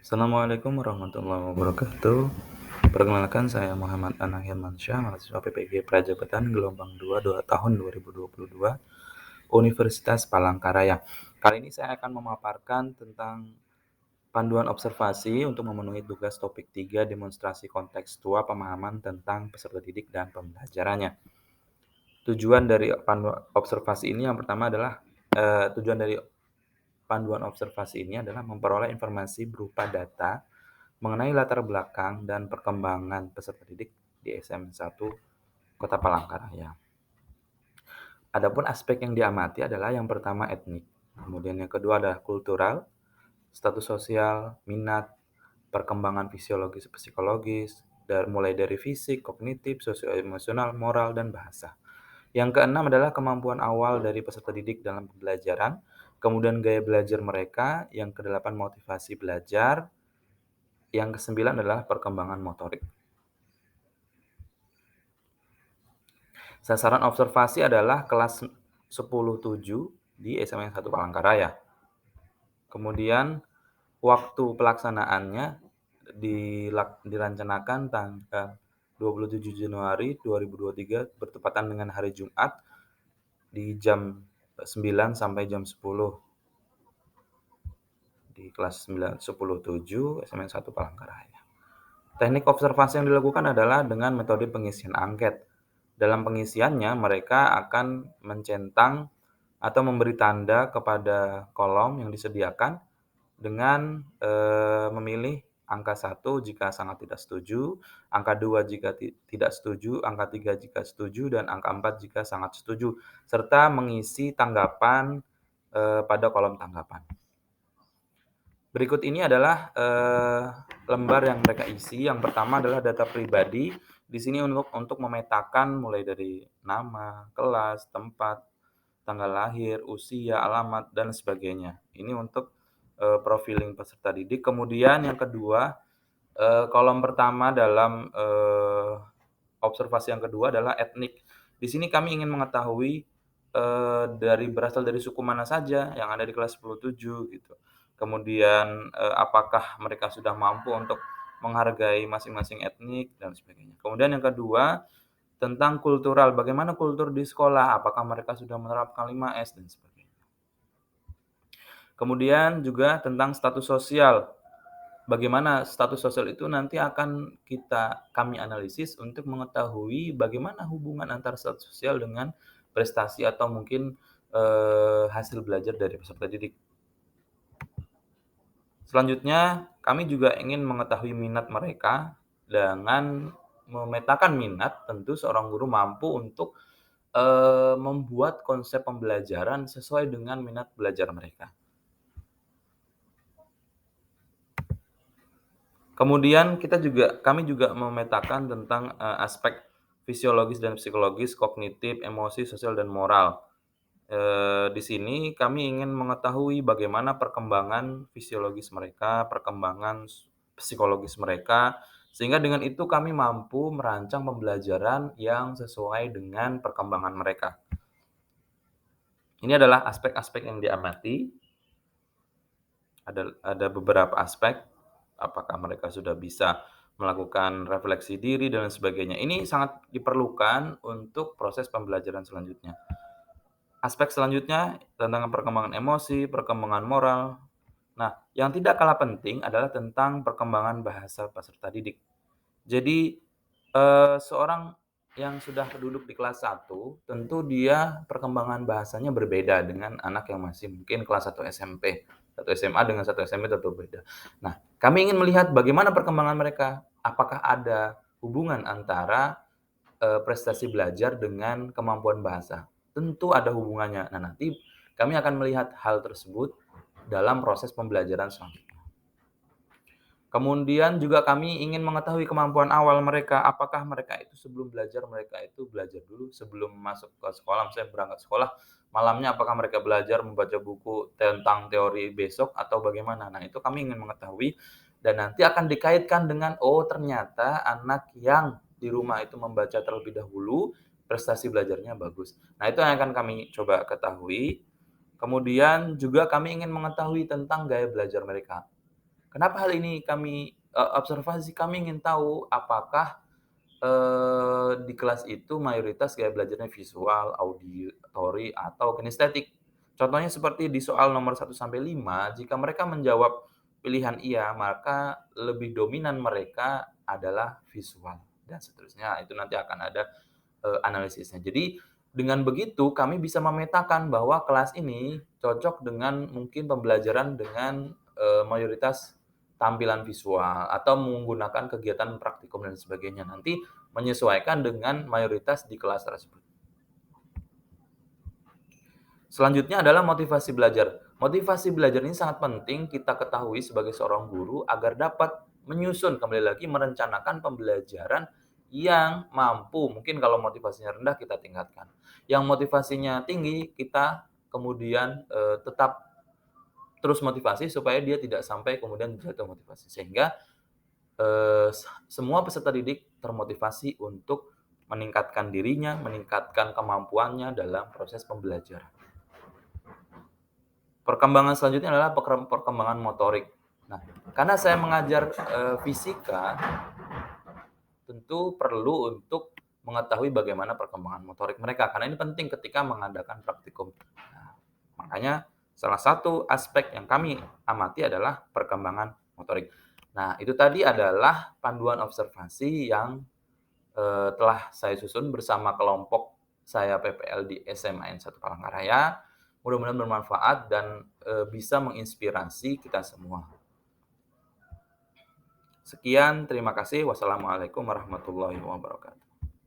Assalamualaikum warahmatullahi wabarakatuh. Perkenalkan saya Muhammad Anang Hirmansyah, mahasiswa PPG Prajabatan gelombang 2 tahun 2022, Universitas Palangkaraya. Kali ini saya akan memaparkan tentang panduan observasi untuk memenuhi tugas topik 3 demonstrasi kontekstual pemahaman tentang peserta didik dan pembelajarannya. Tujuan dari panduan observasi ini yang pertama adalah tujuan dari panduan observasi ini adalah memperoleh informasi berupa data mengenai latar belakang dan perkembangan peserta didik di SM1 Kota Palangkaraya. Adapun aspek yang diamati adalah yang pertama etnik, kemudian yang kedua adalah kultural, status sosial, minat, perkembangan fisiologis, psikologis, mulai dari fisik, kognitif, sosioemosional, moral, dan bahasa. Yang keenam adalah kemampuan awal dari peserta didik dalam pembelajaran, kemudian gaya belajar mereka, yang kedelapan motivasi belajar, yang kesembilan adalah perkembangan motorik. Sasaran observasi adalah kelas 10-7 di SMA 1 Palangkaraya. Kemudian waktu pelaksanaannya direncanakan tanggal 27 Januari 2023 bertepatan dengan hari Jumat di jam 9 sampai jam 10 di kelas 9 10-7 SMA 1 Palangkaraya. Teknik observasi yang dilakukan adalah dengan metode pengisian angket. Dalam pengisiannya, mereka akan mencentang atau memberi tanda kepada kolom yang disediakan dengan memilih angka 1 jika sangat tidak setuju, angka 2 jika tidak setuju, angka 3 jika setuju, dan angka 4 jika sangat setuju, serta mengisi tanggapan pada kolom tanggapan. Berikut ini adalah lembar yang mereka isi. Yang pertama adalah data pribadi. Di sini untuk memetakan mulai dari nama, kelas, tempat, tanggal lahir, usia, alamat, dan sebagainya. Ini untuk profiling peserta didik. Kemudian yang kedua, kolom pertama dalam observasi yang kedua adalah etnik. Di sini kami ingin mengetahui berasal dari suku mana saja yang ada di kelas 10-7 gitu. Kemudian apakah mereka sudah mampu untuk menghargai masing-masing etnik dan sebagainya. Kemudian yang kedua, tentang kultural, bagaimana kultur di sekolah, apakah mereka sudah menerapkan 5S dan sebagainya. Kemudian juga tentang status sosial. Bagaimana status sosial itu nanti akan kami analisis untuk mengetahui bagaimana hubungan antara status sosial dengan prestasi atau mungkin hasil belajar dari peserta didik. Selanjutnya, kami juga ingin mengetahui minat mereka dengan memetakan minat. Tentu seorang guru mampu untuk membuat konsep pembelajaran sesuai dengan minat belajar mereka. Kemudian kami juga memetakan tentang aspek fisiologis dan psikologis, kognitif, emosi, sosial, dan moral. Di sini kami ingin mengetahui bagaimana perkembangan fisiologis mereka, perkembangan psikologis mereka, sehingga dengan itu kami mampu merancang pembelajaran yang sesuai dengan perkembangan mereka. Ini adalah aspek-aspek yang diamati. Ada beberapa aspek, apakah mereka sudah bisa melakukan refleksi diri dan sebagainya. Ini sangat diperlukan untuk proses pembelajaran selanjutnya. Aspek selanjutnya tentang perkembangan emosi, perkembangan moral. Nah, yang tidak kalah penting adalah tentang perkembangan bahasa peserta didik. Jadi, seorang yang sudah duduk di kelas 1, tentu dia perkembangan bahasanya berbeda dengan anak yang masih mungkin kelas 1 SMP. 1 SMA dengan 1 SMP tentu berbeda. Nah, kami ingin melihat bagaimana perkembangan mereka. Apakah ada hubungan antara prestasi belajar dengan kemampuan bahasa? Tentu ada hubungannya. Nah, nanti kami akan melihat hal tersebut dalam proses pembelajaran selanjutnya. Kemudian juga kami ingin mengetahui kemampuan awal mereka. Apakah mereka itu sebelum belajar, mereka itu belajar dulu sebelum masuk ke sekolah, misalnya berangkat sekolah, malamnya apakah mereka belajar membaca buku tentang teori besok atau bagaimana. Nah, itu kami ingin mengetahui dan nanti akan dikaitkan dengan, oh ternyata anak yang di rumah itu membaca terlebih dahulu, prestasi belajarnya bagus. Nah, itu yang akan kami coba ketahui. Kemudian juga kami ingin mengetahui tentang gaya belajar mereka. Kenapa hal ini kami observasi kami ingin tahu apakah, di kelas itu mayoritas gaya belajarnya visual, auditory, atau kinestetik. Contohnya seperti di soal nomor 1 sampai 5, jika mereka menjawab pilihan iya, maka lebih dominan mereka adalah visual dan seterusnya. Itu nanti akan ada, analisisnya. Jadi dengan begitu kami bisa memetakan bahwa kelas ini cocok dengan mungkin pembelajaran dengan, mayoritas tampilan visual atau menggunakan kegiatan praktikum dan sebagainya. Nanti menyesuaikan dengan mayoritas di kelas tersebut. Selanjutnya adalah motivasi belajar. Motivasi belajar ini sangat penting kita ketahui sebagai seorang guru agar dapat menyusun, kembali lagi merencanakan pembelajaran yang mampu, mungkin kalau motivasinya rendah kita tingkatkan. Yang motivasinya tinggi kita kemudian, tetap terus motivasi supaya dia tidak sampai kemudian jatuh motivasi. Sehingga, semua peserta didik termotivasi untuk meningkatkan dirinya, meningkatkan kemampuannya dalam proses pembelajaran. Perkembangan selanjutnya adalah perkembangan motorik. Nah, karena saya mengajar, fisika, tentu perlu untuk mengetahui bagaimana perkembangan motorik mereka, karena ini penting ketika mengadakan praktikum. Nah, makanya salah satu aspek yang kami amati adalah perkembangan motorik. Nah, itu tadi adalah panduan observasi yang, telah saya susun bersama kelompok saya PPL di SMA N1 Palangkaraya. Mudah-mudahan bermanfaat dan, bisa menginspirasi kita semua. Sekian, terima kasih. Wassalamualaikum warahmatullahi wabarakatuh.